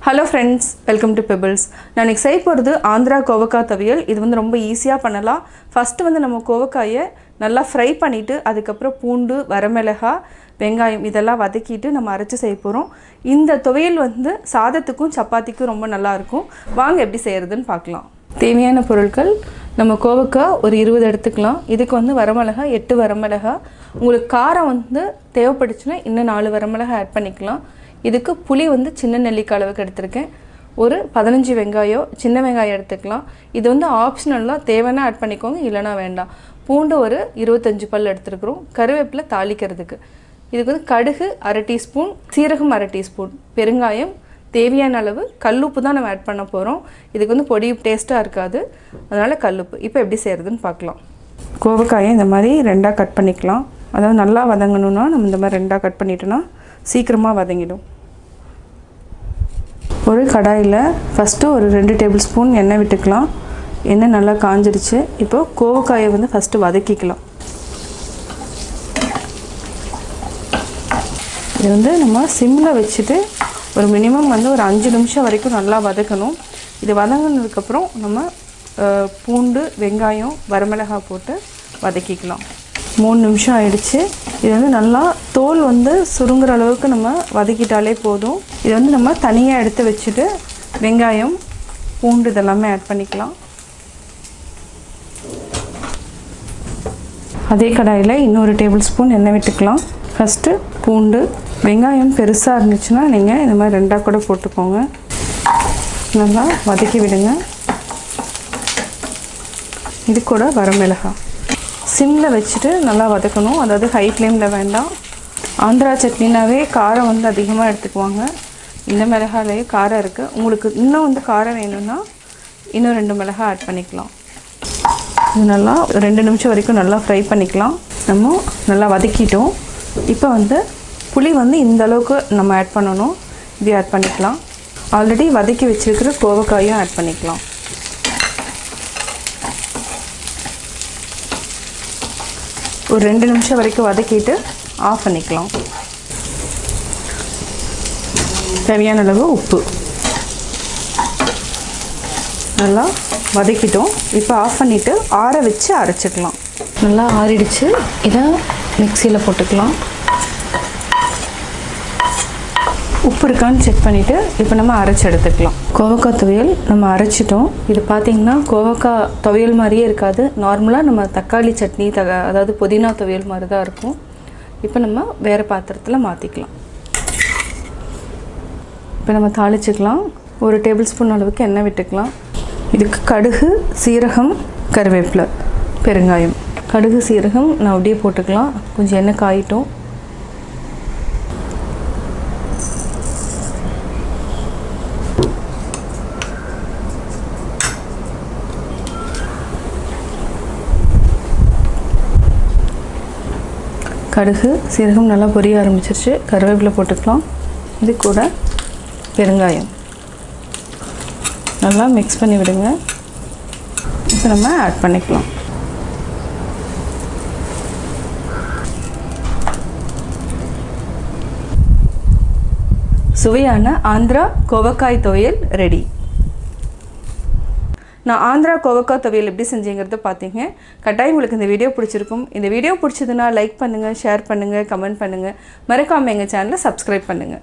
Hello friends, welcome to Pebbles. நான் இன்னைக்கு செய்ய போறது ஆந்திரா கோவக்காய் துவையல். இது வந்து ரொம்ப ஈஸியா பண்ணலாம். ஃபர்ஸ்ட் வந்து நம்ம கோவக்காயை நல்லா ஃப்ரை பண்ணிட்டு அதுக்கு அப்புறம் பூண்டு, வரமிளகாய், வெங்காயம் இதெல்லாம் வதக்கிட்டு நம்ம அரைச்சு செய்ய போறோம். இந்த துவையல் வந்து சாதத்துக்கும் சப்பாத்திக்கும் ரொம்ப நல்லா இருக்கும். வாங்க எப்படி செய்யறதுன்னு பார்க்கலாம். தேவையான பொருட்கள் நம்ம கோவக்காய் ஒரு 20 எடுத்துக்கலாம். இதுக்கு வந்து வரமிளகாய் 8 வரமிளகாய். உங்களுக்கு காரம் வந்து தேவைப்படுச்சுனா இன்னும் 4 வரமிளகாய் ஆட் பண்ணிக்கலாம். இதுக்கு புளி வந்து சின்ன நெல்லிக்காய் அளவுக்கு எடுத்துருக்கேன். ஒரு 15 வெங்காயம், சின்ன வெங்காயம் எடுத்துக்கலாம். இது வந்து ஆப்ஷனலாக தேவைன்னா ஆட் பண்ணிக்கோங்க, இல்லைனா வேண்டாம். பூண்டு ஒரு 25 பல் எடுத்துருக்குறோம். கருவேப்பிலை தாளிக்கிறதுக்கு. இதுக்கு வந்து கடுகு அரை டீஸ்பூன், சீரகம் அரை டீஸ்பூன், பெருங்காயம் தேவையான அளவு, கல்லுப்பு தான் நம்ம ஆட் பண்ண போகிறோம். இதுக்கு வந்து பொடி டேஸ்ட்டாக இருக்காது, அதனால் கல்லுப்பு. இப்போ எப்படி செய்கிறதுன்னு பார்க்கலாம். கோவக்காயை இந்த மாதிரி ரெண்டாக கட் பண்ணிக்கலாம். அதாவது நல்லா வதங்கணுன்னா நம்ம இந்த மாதிரி ரெண்டாக கட் பண்ணிட்டோன்னா சீக்கிரமாக வதங்கிடும். ஒரு கடாயில் ஃபஸ்ட்டு ஒரு 2 டேபிள் ஸ்பூன் எண்ணெய் விட்டுக்கலாம். எண்ணெய் நல்லா காஞ்சிடுச்சு. இப்போது கோவக்காயை வந்து ஃபஸ்ட்டு வதக்கிக்கலாம். இது வந்து நம்ம சிம்மில் வச்சுட்டு ஒரு மினிமம் வந்து ஒரு 5 நிமிஷம் வரைக்கும் நல்லா வதக்கணும். இது வதங்கினதுக்கப்புறம் நம்ம பூண்டு, வெங்காயம், வரமிளகாய் போட்டு வதக்கிக்கலாம். 3 நிமிஷம் ஆயிடுச்சு. இது வந்து நல்லா தோல் வந்து சுருங்குற அளவுக்கு நம்ம வதக்கிட்டாலே போதும். இது வந்து நம்ம தனியாக எடுத்து வச்சுட்டு வெங்காயம், பூண்டு இதெல்லாமே ஆட் பண்ணிக்கலாம். அதே கடாயில் இன்னொரு டேபிள் ஸ்பூன் எண்ணெய் விட்டுக்கலாம். ஃபஸ்ட்டு பூண்டு, வெங்காயம் பெருசாக இருந்துச்சுன்னா நீங்கள் இந்த மாதிரி ரெண்டாக கூட போட்டுக்கோங்க. நல்லா வதக்கி விடுங்க. இது கூட வரமிளகாய் சிம்மில் வச்சுட்டு நல்லா வதக்கணும். அதாவது ஹை ஃப்ளேமில் வேண்டாம். ஆந்திரா சட்னினாவே காரம் வந்து அதிகமாக எடுத்துக்குவாங்க. இந்த மிளகாயிலேயே காரம் இருக்குது. உங்களுக்கு இன்னும் வந்து காரம் வேணும்னா இன்னும் 2 மிளகாய் ஆட் பண்ணிக்கலாம். இது நல்லா 2 நிமிஷம் வரைக்கும் நல்லா ஃப்ரை பண்ணிக்கலாம். நம்ம நல்லா வதக்கிட்டோம். இப்போ வந்து புளி வந்து இந்த அளவுக்கு நம்ம ஆட் பண்ணணும். இது ஆட் பண்ணிக்கலாம். ஆல்ரெடி வதக்கி வச்சுருக்கிற கோவக்காயும் ஆட் பண்ணிக்கலாம். ஒரு 2 நிமிஷம் வரைக்கும் வதக்கிட்டு ஆஃப் பண்ணிக்கலாம். தேவையான அளவு உப்பு. நல்லா வதக்கிட்டோம். இப்போ ஆஃப் பண்ணிவிட்டு ஆற வச்சு அரைச்சிக்கலாம். நல்லா ஆறிடுச்சு. இதை மிக்சியில் போட்டுக்கலாம். உப்பு இருக்கான்னு செக் பண்ணிவிட்டு இப்போ நம்ம அரைச்சி எடுத்துக்கலாம். கோவக்காய் துவையல் நம்ம அரைச்சிட்டோம். இது பார்த்திங்கன்னா கோவக்காய் துவையல் மாதிரியே இருக்காது. நார்மலாக நம்ம தக்காளி சட்னி அதாவது புதினா துவையல் மாதிரி தான் இருக்கும். இப்போ நம்ம வேறு பாத்திரத்தில் மாற்றிக்கலாம். இப்போ நம்ம தாளிச்சிக்கலாம். ஒரு டேபிள் ஸ்பூன் அளவுக்கு எண்ணெய் விட்டுக்கலாம். இதுக்கு கடுகு, சீரகம், கருவேப்பிலை, பெருங்காயம். கடுகு, சீரகம் நான் அப்படியே போட்டுக்கலாம். கொஞ்சம் எண்ணெய் காயிட்டோம். கடுகு, சீரகம் நல்லா பொரிய ஆரம்பிச்சிருச்சு. கருவேப்பிலை போட்டுக்கலாம். இது கூட பெருங்காயம் நல்லா மிக்ஸ் பண்ணி விடுங்க. இப்போ நம்ம ஆட் பண்ணிக்கலாம். சுவையான ஆந்திரா கோவக்காய் துவையல் ரெடி. நான் ஆந்திரா கோவக்காய் துவையல் எப்படி செஞ்சேங்கிறத பார்த்தீங்க. கட்டாயம் உங்களுக்கு இந்த வீடியோ பிடிச்சிருக்கும். இந்த வீடியோ பிடிச்சதுன்னா லைக் பண்ணுங்கள், ஷேர் பண்ணுங்கள், கமெண்ட் பண்ணுங்கள். மறக்காமல் எங்கள் சேனலை சப்ஸ்கிரைப் பண்ணுங்கள்.